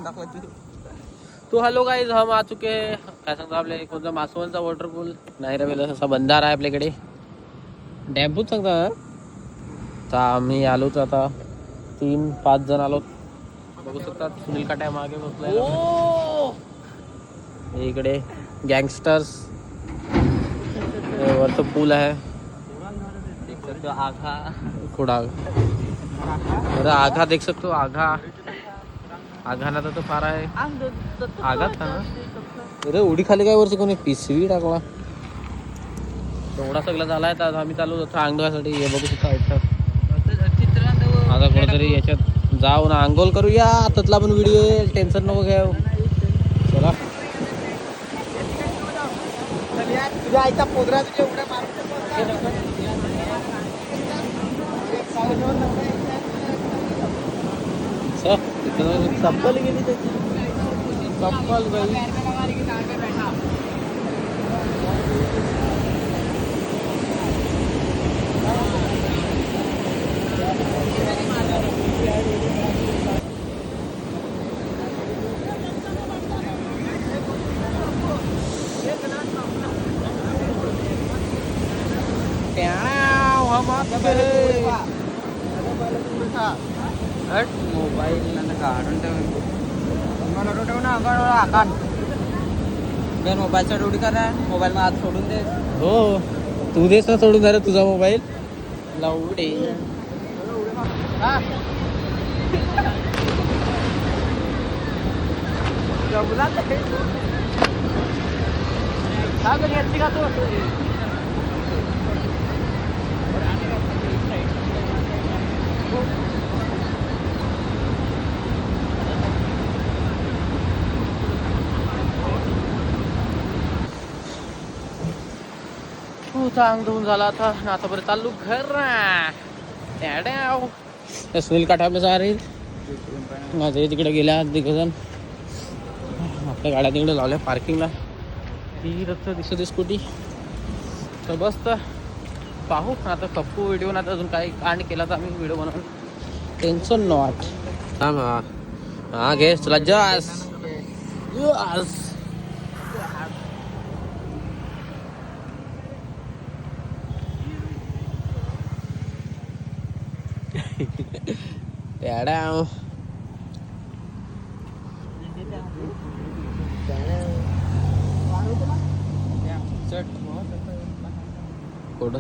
तो hello guys हम आ चुके हैं. काय सांगतो आपल्या कोणता मासवणचा वॉटरपूल नाही रे असा बंधारा आहे आपल्याकडे. डॅम्पूच सांगता तर आम्ही आलोच आता 3-5 जण आलो. बघू शकतात सुनील काट्या मागे बसलाय. इकडे गँगस्टर्स वरचं पूल आहे. देख सकते हो आघा थोडा आघा देख सकते हो आघा आघाना तर फार आहे. आघात का ना अरे उडी खाली काय वरची कोणी पिसवी टाकला एवढा सगळं झालाय. तर आम्ही चालू होतो अंगणासाठी. हे बघू शकता आता कुठेतरी याच्यात जाऊन आंघोळ करूया. त्यातला पण व्हिडिओ टेन्शन नको घ्या. चला तुझ्या आईचा पोदरा तुझ्या उड्या मारून चप्पल गेली त्याची. चप्पल गई. मोबाईल काढून ठेव ना आकान मोबाईलचा डोडी करा. मोबाईल हात सोडून दे. हो तू देस ना सोडून झालं तुझा मोबाईल लावडे. अंग धुवून झाला आता. आता बरं चालू घर. सुनील काठा आपल्या सारे माझे तिकडे गेल्या तिघजण. आपल्या गाड्या तिकडे लावल्या पार्किंगला. ती रक्त दिसत स्कूटी. तर बस तर पाहू आता कप्पू व्हिडिओ ना अजून काही कांड केला तर आम्ही व्हिडिओ बनवून टेन्शन नॉट. हा घे तुला जास कुठं